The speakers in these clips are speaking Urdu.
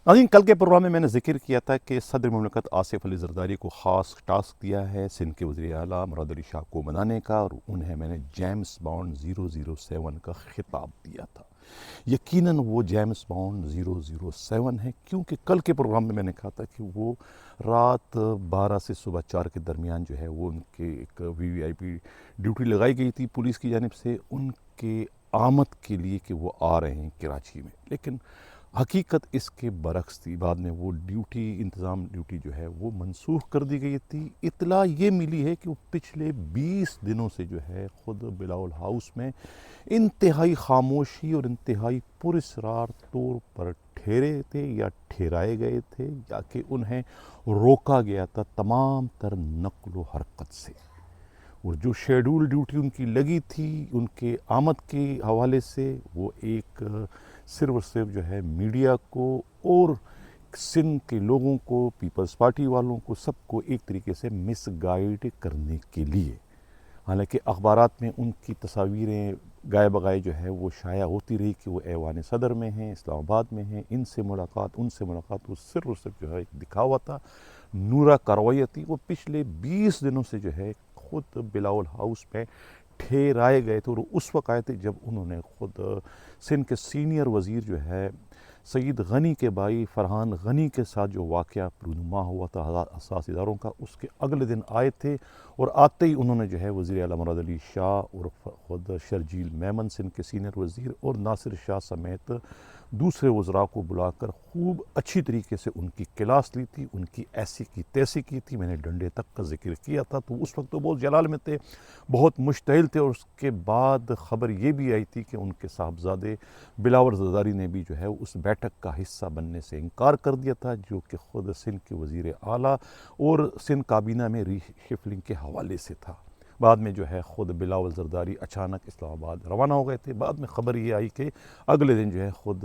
ناظرین، کل کے پروگرام میں نے ذکر کیا تھا کہ صدر مملکت آصف علی زرداری کو خاص ٹاسک دیا ہے سندھ کے وزیر اعلیٰ مراد علی شاہ کو منانے کا، اور انہیں میں نے جیمز بانڈ 007 کا خطاب دیا تھا۔ یقیناً وہ جیمز بانڈ 007 ہے، کیونکہ کل کے پروگرام میں نے کہا تھا کہ وہ رات 12 سے صبح 4 کے درمیان جو ہے وہ ان کے ایک VVIP ڈیوٹی لگائی گئی تھی پولیس کی جانب سے ان کے آمد کے لیے کہ وہ آ رہے ہیں کراچی میں، لیکن حقیقت اس کے برعکس تھی۔ بعد میں وہ انتظام ڈیوٹی جو ہے وہ منسوخ کر دی گئی تھی۔ اطلاع یہ ملی ہے کہ وہ پچھلے 20 دنوں سے جو ہے خود بلاول ہاؤس میں انتہائی خاموشی اور انتہائی پراسرار طور پر ٹھہرے تھے یا ٹھہرائے گئے تھے، یا کہ انہیں روکا گیا تھا تمام تر نقل و حرکت سے، اور جو شیڈول ڈیوٹی ان کی لگی تھی ان کے آمد کے حوالے سے، وہ ایک صرف اور صرف جو ہے میڈیا کو اور سندھ کے لوگوں کو، پیپلز پارٹی والوں کو، سب کو ایک طریقے سے مس گائیڈ کرنے کے لیے۔ حالانکہ اخبارات میں ان کی تصاویریں گائے بغائے جو ہے وہ شائع ہوتی رہی کہ وہ ایوان صدر میں ہیں، اسلام آباد میں ہیں، ان سے ملاقات، وہ صرف اور صرف جو ہے ایک دکھاوا تھا، نورا کاروائی تھی۔ وہ پچھلے 20 دنوں سے جو ہے خود بلاول ہاؤس میں ٹھہرائے گئے تھے، اور اس وقت آئے تھے جب انہوں نے خود سندھ کے سینئر وزیر جو ہے سید غنی کے بھائی فرحان غنی کے ساتھ جو واقعہ رونما ہوا تھا حساس اداروں کا، اس کے اگلے دن آئے تھے، اور آتے ہی انہوں نے جو ہے وزیر اعلیٰ مراد علی شاہ اور خود شرجیل میمن سندھ کے سینئر وزیر اور ناصر شاہ سمیت دوسرے وزراء کو بلا کر خوب اچھی طریقے سے ان کی کلاس لی تھی، ان کی ایسی کی تیسی کی تھی۔ میں نے ڈنڈے تک کا ذکر کیا تھا، تو اس وقت تو بہت جلال میں تھے، بہت مشتعل تھے، اور اس کے بعد خبر یہ بھی آئی تھی کہ ان کے صاحبزادے بلاول زرداری نے بھی جو ہے اس بیٹھک کا حصہ بننے سے انکار کر دیا تھا، جو کہ خود سندھ کے وزیر اعلیٰ اور سندھ کابینہ میں ری شفلنگ کے حوالے سے تھا۔ بعد میں جو ہے خود بلاول زرداری اچانک اسلام آباد روانہ ہو گئے تھے۔ بعد میں خبر یہ آئی کہ اگلے دن جو ہے خود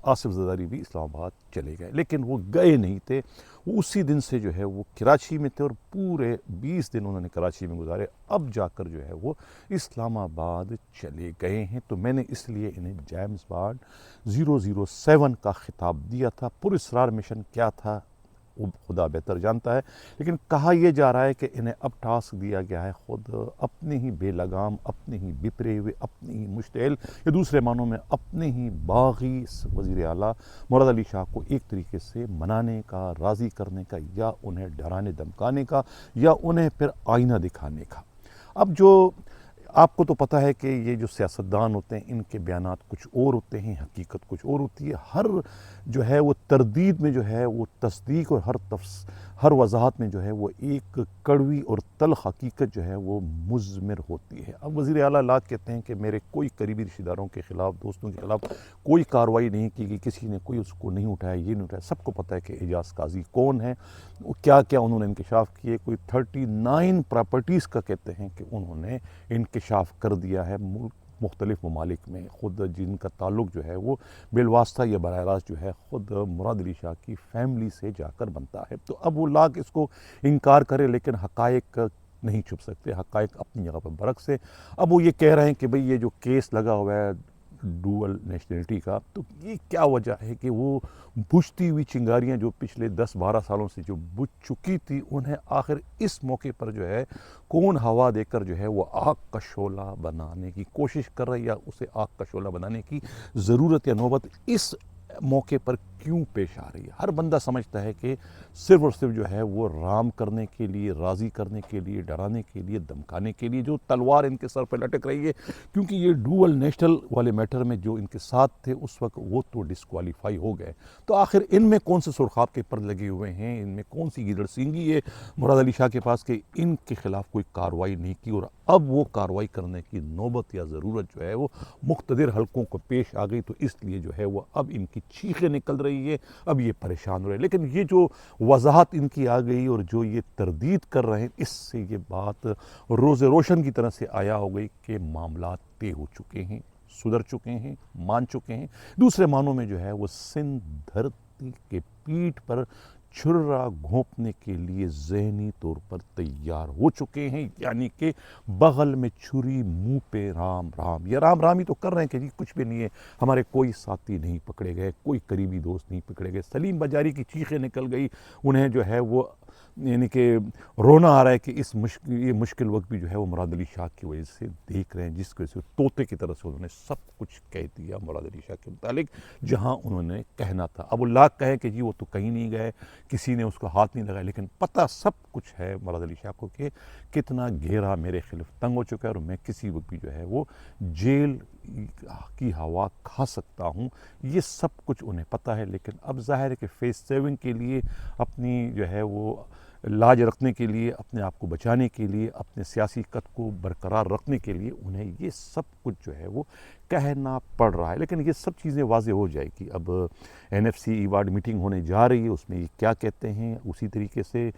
آصف زرداری بھی اسلام آباد چلے گئے، لیکن وہ گئے نہیں تھے، وہ اسی دن سے جو ہے وہ کراچی میں تھے، اور پورے 20 دن انہوں نے کراچی میں گزارے، اب جا کر جو ہے وہ اسلام آباد چلے گئے ہیں۔ تو میں نے اس لیے انہیں جیمز بانڈ 007 کا خطاب دیا تھا۔ پراسرار مشن کیا تھا وہ خدا بہتر جانتا ہے، لیکن کہا یہ جا رہا ہے کہ انہیں اب ٹاسک دیا گیا ہے خود اپنے ہی بے لگام، اپنے ہی بپرے ہوئے، اپنے ہی مشتعل، یا دوسرے معنوں میں اپنے ہی باغی وزیر اعلیٰ مراد علی شاہ کو ایک طریقے سے منانے کا، راضی کرنے کا، یا انہیں ڈرانے دھمکانے کا، یا انہیں پھر آئینہ دکھانے کا۔ اب جو آپ کو تو پتہ ہے کہ یہ جو سیاستدان ہوتے ہیں ان کے بیانات کچھ اور ہوتے ہیں، حقیقت کچھ اور ہوتی ہے۔ ہر جو ہے وہ تردید میں جو ہے وہ تصدیق، اور ہر وضاحت میں جو ہے وہ ایک کڑوی اور تلخ حقیقت جو ہے وہ مضمر ہوتی ہے۔ اب وزیر اعلیٰ لاکھ کہتے ہیں کہ میرے کوئی قریبی رشتہ داروں کے خلاف، دوستوں کے خلاف کوئی کارروائی نہیں کی گئی، کسی نے کوئی اس کو نہیں اٹھایا، یہ نہیں اٹھایا۔ سب کو پتہ ہے کہ اعجاز قاضی کون ہے، کیا کیا انہوں نے انکشاف کیے، کوئی 39 پراپرٹیز کا کہتے ہیں کہ انہوں نے انکشاف کر دیا ہے مختلف ممالک میں، خود جن کا تعلق جو ہے وہ بالواسطہ یا براہ راست جو ہے خود مراد علی شاہ کی فیملی سے جا کر بنتا ہے۔ تو اب وہ لاکھ اس کو انکار کرے، لیکن حقائق نہیں چھپ سکتے، حقائق اپنی جگہ پر برعکس ہے۔ اب وہ یہ کہہ رہے ہیں کہ بھئی یہ جو کیس لگا ہوا ہے ڈوئل نیشنلٹی کا، تو یہ کیا وجہ ہے کہ وہ بجھتی ہوئی چنگاریاں جو پچھلے 10-12 سالوں سے جو بجھ چکی تھی، انہیں آخر اس موقع پر جو ہے کون ہوا دے کر جو ہے وہ آگ کا شعلہ بنانے کی کوشش کر رہا ہے، یا اسے آگ کا شعلہ بنانے کی ضرورت یا نوبت اس موقع پر کیوں پیش آ رہی ہے؟ ہر بندہ سمجھتا ہے کہ صرف اور صرف جو ہے وہ رام کرنے کے لیے، راضی کرنے کے لیے، ڈرانے کے لیے، دھمکانے کے لیے جو تلوار ان کے سر پہ لٹک رہی ہے، کیونکہ یہ ڈوئل نیشنل والے میٹر میں جو ان کے ساتھ تھے اس وقت وہ تو ڈسکوالیفائی ہو گئے، تو آخر ان میں کون سے سرخاب کے پر لگے ہوئے ہیں، ان میں کون سی گیدڑ سینگی ہے مراد علی شاہ کے پاس کہ ان کے خلاف کوئی کارروائی نہیں کی، اور اب وہ کارروائی کرنے کی نوبت یا ضرورت جو ہے وہ مقتدر حلقوں کو پیش آ گئی، تو اس لیے جو ہے وہ اب ان کی چیخیں نکل رہی ہے، اب یہ پریشان ہو رہے ہیں۔ لیکن یہ جو وضاحت ان کی آ گئی اور جو یہ تردید کر رہے ہیں، اس سے یہ بات روز روشن کی طرح سے آیا ہو گئی کہ معاملات طے ہو چکے ہیں، سدھر چکے ہیں، مان چکے ہیں۔ دوسرے معنوں میں جو ہے وہ سندھ دھرتی کے پیٹھ پر چھرا گھونپنے کے لیے ذہنی طور پر تیار ہو چکے ہیں، یعنی کہ بغل میں چھری، منہ پہ رام رام. یہ رام رام ہی تو کر رہے ہیں کہ جی کچھ بھی نہیں ہے، ہمارے کوئی ساتھی نہیں پکڑے گئے، کوئی قریبی دوست نہیں پکڑے گئے. سلیم بجاری کی چیخیں نکل گئی، انہیں جو ہے وہ یعنی کہ رونا آ رہا ہے کہ یہ مشکل وقت بھی جو ہے وہ مراد علی شاہ کی وجہ سے دیکھ رہے ہیں، جس کی وجہ سے طوطے کی طرح سے انہوں نے سب کچھ کہہ دیا مراد علی شاہ کے متعلق جہاں انہوں نے کہنا تھا. اب وہ لاکھ کہے کہ جی وہ تو کہیں نہیں گئے، کسی نے اس کو ہاتھ نہیں لگایا، لیکن پتہ سب کچھ ہے مراد علی شاہ کو کہ کتنا گھیرا میرے خلاف تنگ ہو چکا ہے اور میں کسی وقت بھی جو ہے وہ جیل کی ہوا کھا سکتا ہوں. یہ سب کچھ انہیں پتہ ہے، لیکن اب ظاہر ہے کہ فیس سیونگ کے لیے، اپنی جو ہے وہ لاج رکھنے کے لیے، اپنے آپ کو بچانے کے لیے، اپنے سیاسی قد کو برقرار رکھنے کے لیے انہیں یہ سب کچھ جو ہے وہ کہنا پڑ رہا ہے. لیکن یہ سب چیزیں واضح ہو جائے گی. اب N F C award meeting ہونے جا رہی ہے، اس میں یہ کیا کہتے ہیں، اسی طریقے سے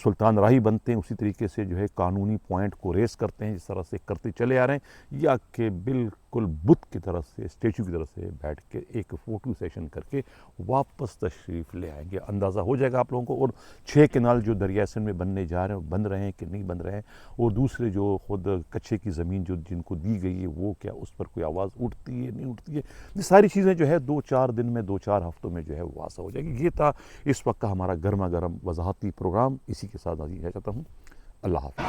سلطان راہی بنتے ہیں، اسی طریقے سے جو ہے قانونی پوائنٹ کو ریس کرتے ہیں جس طرح سے کرتے چلے آ رہے ہیں، یا کہ بالکل بت کی طرف سے، اسٹیچو کی طرف سے بیٹھ کے ایک فوٹو سیشن کر کے واپس تشریف لے آئیں گے. اندازہ ہو جائے گا آپ لوگوں کو. اور 6 کینال جو دریائے سندھ میں بننے جا رہے ہیں، بن رہے ہیں کہ نہیں بن رہے ہیں، اور دوسرے جو خود کچھے کی زمین جو جن کو دی گئی ہے وہ کیا اس پر کوئی آواز اٹھتی ہے نہیں اٹھتی ہے، یہ ساری چیزیں جو ہے 2-4 دن میں 2-4 ہفتوں میں جو ہے واضح ہو جائے گی. یہ تھا اس وقت کا ہمارا گرما گرم وضاحتی پروگرام. اسی کے ساتھ چاہتا ہوں اللہ حافظ.